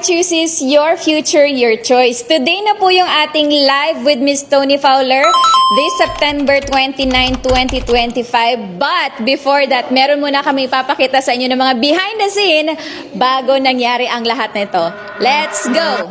chooses your future, your choice. Today na po yung ating live with Miss Toni Fowler this September 29, 2025. But before that, meron muna kami papakita sa inyo ng mga behind the scene bago nangyari ang lahat nito. Let's go!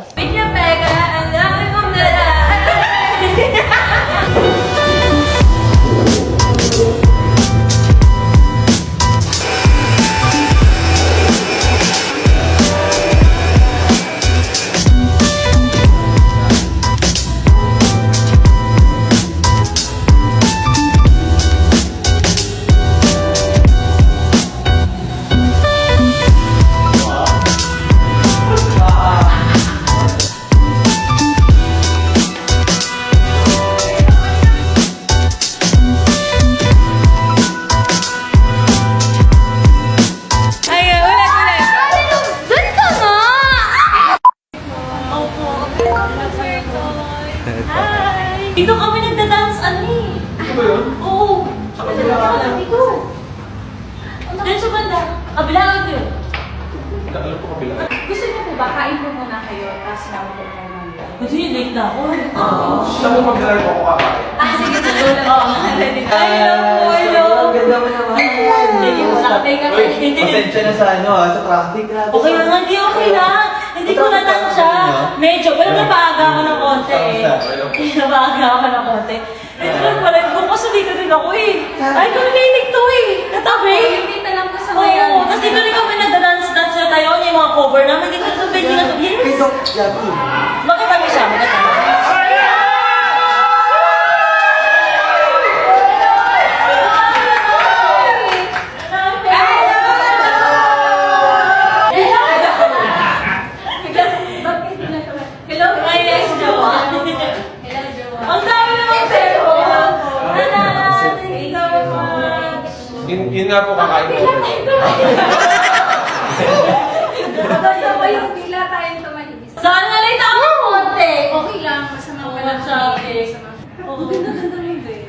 Dito kami nagda-dance, ani. Ito ba yun? Oo. Sa kabila ka? Dito. Diyan sa banda. Kabila ka yun. Alam ko kabila. Gusto niyo po ba, kain po muna kayo, tapos naman po kayo mamaya? Kasi yun, late na ako. Siya mo kabila ko ako kakain. Sige, tulog na ako. Hello. Ganda mo naman. Hindi mo nakapay ka. Pasensya na sa sa traffic. Grabe. Okay lang, hindi okay lang. Hindi ko natansya. Medyo, pero napaaga ako ng konti eh. Napaaga ako ng konti. Ito lang pala, bukas dito din ako eh. Ay, kumilig to eh. Katabi. Hindi na lang ko sa ngayon. Oo, tapos dito rin kami nagda-dance na tayo. Yung mga cover namin. Dito sa bed nila. Hey, Yes. Doc, Jackie. Makita mo siya, makita mo. Hello? Ay, yes, Jowa. Hello, Jowa. Ang dami naman sa'yo. Thank you so much. Yun nga po kakain ko. Basta pa yung bigla tayong tumahibis. Saan na rin ako ng konti? Okay lang, masama pa lang Sa akin. Masama. Oo, ganda-ganda rin din.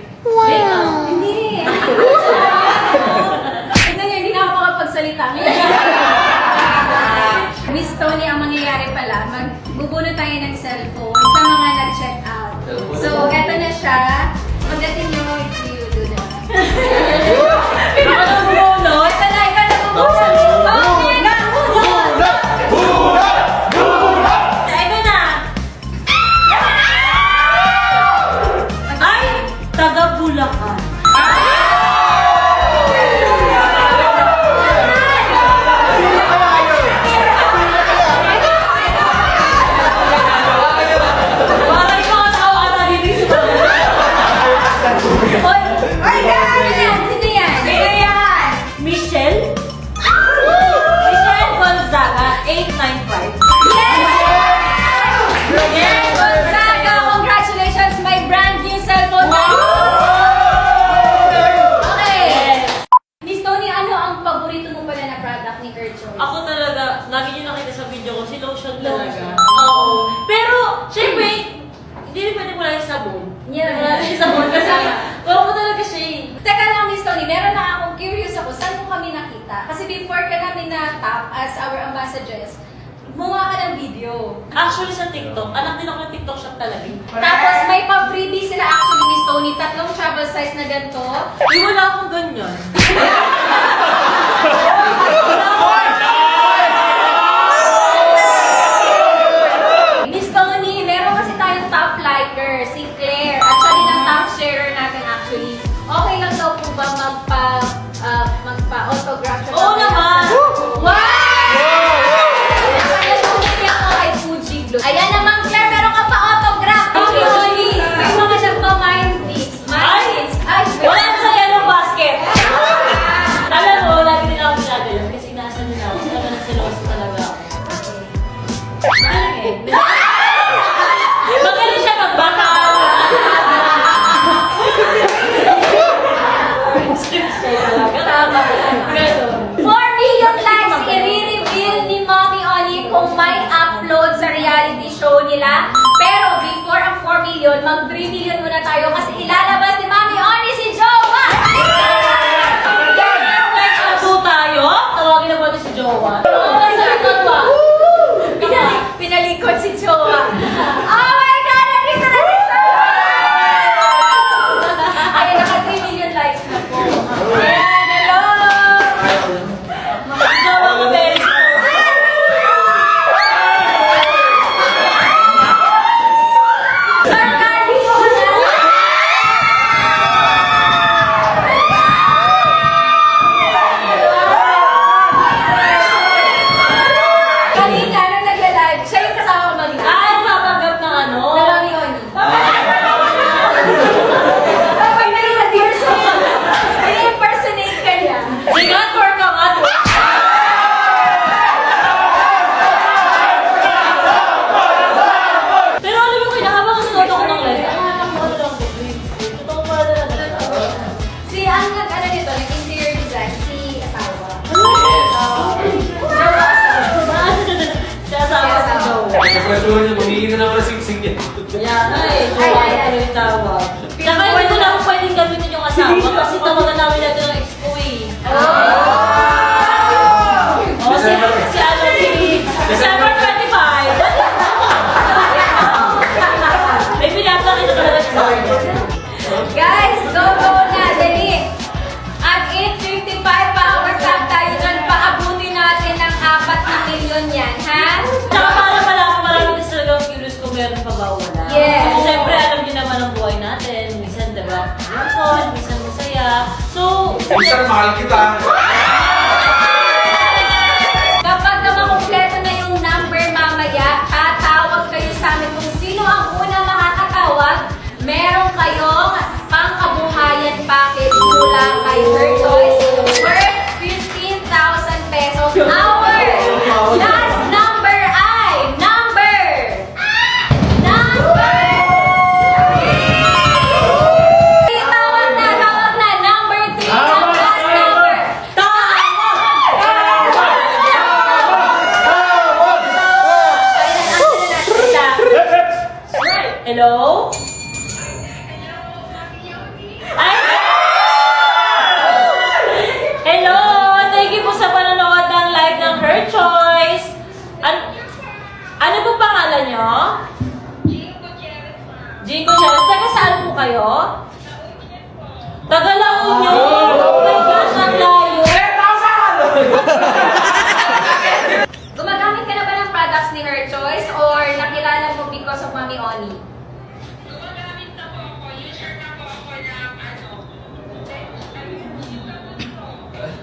Hindi. Tignan niyo, hindi na ako makapagsalita. Miss Toni, ang mangyayari pala, magbubunod tayo ng cellphone sa mga nag-check out. So, eto na siya. Pagdating niyo, it's you, do na. Ako na bumunod. Ito na, ikaw na bubunod. Okay na, Ito na. Ay, taga Bulacan. Parang yung mga tao ata dito sa Hoy! Ay, sino yan? Sino yan? Sino yan? Michelle? Michelle Gonzaga, 895. Yes! Gonzaga, congratulations! My brand new cellphone. Okay. Miss Toni, ano ang paborito mo pala na product ni Earthchoice? Ako talaga, lagi niyo nakita sa video ko, si lotion talaga. Lotion. Oo. Pero, syempre, hindi rin pwede mo lang yung sabon. Yeah. Wala lang yung sabon kasi, parang mo talaga siya eh. Teka lang, Miss Toni, meron na akong curious ako. Saan mo kami nakita? Kasi before ka namin na-tap as our ambassadress, gumawa ka ng video. Actually sa TikTok, anak din ako ng TikTok shop talaga. Tapos may pa-freebie sila actually, Miss Toni. 3 travel size na ganito. Di wala akong ganyan. Miss Toni, meron kasi tayong top liker, si Claire. At siya din ang top sharer natin actually. Okay lang daw po ba magpa-autograph siya? Oo naman! Wow! Kaya tuloy niya ako kay Fuji Blue. Ayan naman, Claire, meron ka pa autograph. Mami Oli! May mga siya pa mind fix. Mind fix. Ay, Wala na sa yellow basket! Alam mo, lagi din ako ginagalan kasi nasa nila ako. Talaga na siloso talaga ako. Magaling siya magbaka. Ganun. 4 million likes i-reveal ni Mommy Oni kung may upload sa reality show nila. Pero before ang 4 million, mag 3 million muna tayo kasi ilalabas ni Mommy Oni si Jowa! Next na po tayo. Tawagin na ba ito si Jowa? Oo, sa ito ba? Pinalik Pero mahal kita. Kapag na makumpleto na yung number mamaya, tatawag kayo sa amin kung sino ang unang makakatawag. Meron kayong pangkabuhayan package mula kay Her Choice worth 15,000 pesos. Our last number ay number 3. Tawag na, number 3 ang last number. Hello? Ay! Hello! Thank you po sa panonood ng live ng Her Choice. Ano po pangalan nyo? Jean Gutierrez. Taga saan po kayo? Taga La Union. Oh my gosh, ang layo. Gumagamit ka na ba ng products ni Her Choice or nakilala mo because of Mami Oni?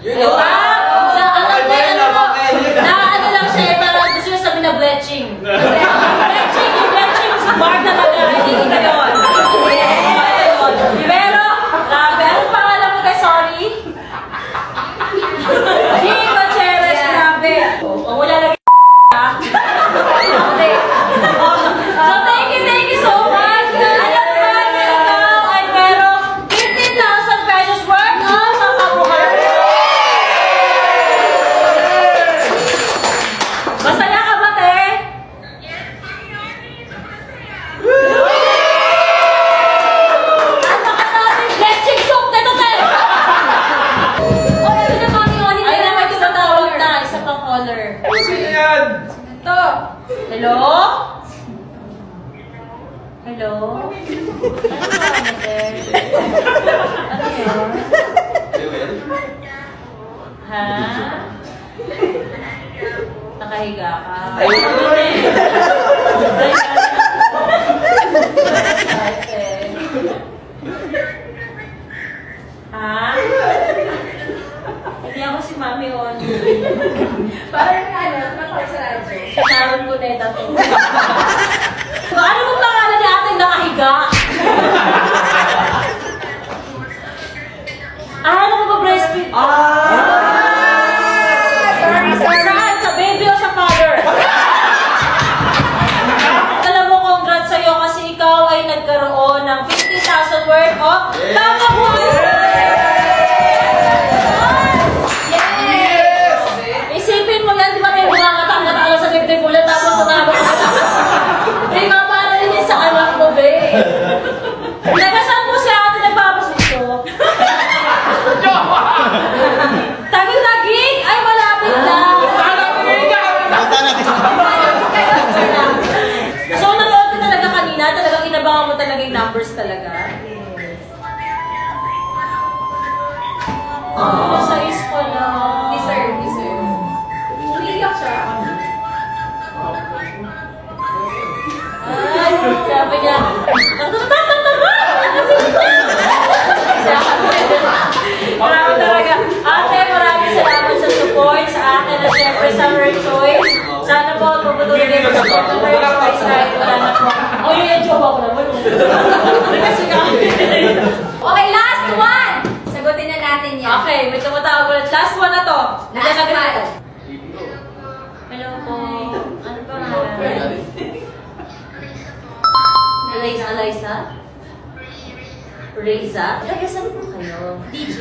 Diba? Ano lang siya, parang gusto niya sabihin na bletching. Bletching, yung bletching, smart talaga. Hindi kita yun. Pero, grabe, anong pangalan mo kay sorry? Jean Gutierrez, grabe. Ang wala lagi okay. So, thank you so much. Alam mo ba na ikaw ay merong 15,000 pesos worth of pangkabuhayan. Masaya ka ba, te? Ano ka natin? Bletching soup nito, te! O, ito na Mami Oni. Ay, naman yung tawag na. Isa pang caller. Sino yan? Ito. Hello? Hello? Ano ba, te? Ano yun? Ha? Nakahiga ka? Ay, Ha? Hindi ako si Mami On. Parang napakal sa radyo. Sharon Cuneta to. Ano mo pangalan ni ating nakahiga? Ano ko ba breastfeed? Sorry. Saan? Sa baby o sa father? Alam mo, congrats sa'yo kasi ikaw ay nagkaroon ng 50,000 worth of Yes! Isipin mo yan, di ba may bumangatang-ngatang sa dibdib ulit tapos tumabot ka. Di ba para rin yan sa anak mo, be? Nagasan mo si ate nagpapasuso. Tagig-tagig! Ay, malapit lang. So, nanood ka talaga kanina? Talagang inabangan mo talaga yung numbers talaga? Oh, sa is pala. Deserve. Umiiyak siya. Ay, sabi niya, Marami talaga. Ate, maraming salamat sa support sa akin at syempre sa Her Choice. Sana po pagpatuloy din sa support ng Her Choice kahit wala na po. Oh, yung jowa ko naman. Kasi Okay, last one! Sagutin na natin yan. Okay, may tumatawag ulit. Last one na to. Last one. Hello po. Ano pa nga? Eliza? Reza? Taga saan po kayo? DJ.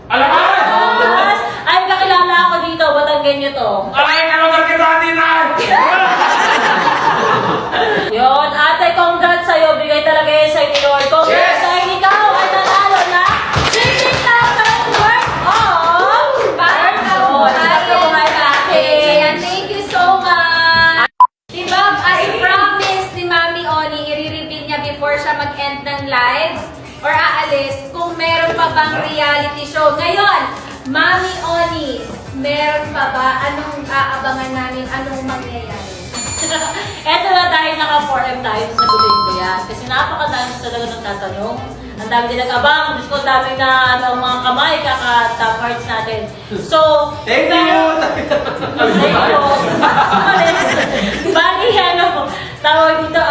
Alaman! Ay, kakilala ako dito. Batanggenyo to. Ay, alaman kita Atinan! Yon, ate, congrats sa'yo. Bigay talaga yan sa'yo ni Lord. Congrats sa'yo. Ikaw ay nanalo na 50,000 worth of pangkabuhayan package. Ayan, thank you so much. Diba, as promised ni Mami Oni, i-reveal niya before siya mag-end ng live or aalis kung meron pa bang reality show. Ngayon, Mami Oni, meron pa ba? Anong aabangan namin? Anong mangyayari? Eto na dahil naka 4M tayo, sagutin ko yan. lahat. Kasi napakadami talaga ng tatanong. Ang dami din nag-abang. Diyos ko, dami na mga kamay, kaka-top hearts natin. So, Thank you! Bali, tawag dito,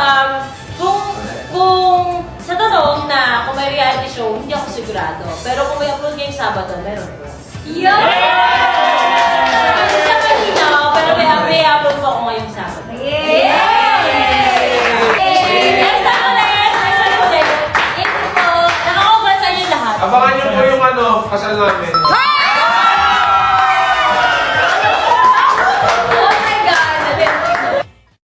kung sa tanong na kung may reality show, hindi ako sigurado. Pero kung may upload ngayong Sabado, meron po. Yun! Hindi siya malinaw, pero may upload po ako ngayong Sabado. Yay! Next time ulit! Next time ulit! Thank you po. Nakakauban sa inyo lahat. Abangan niyo po yung kasal namin.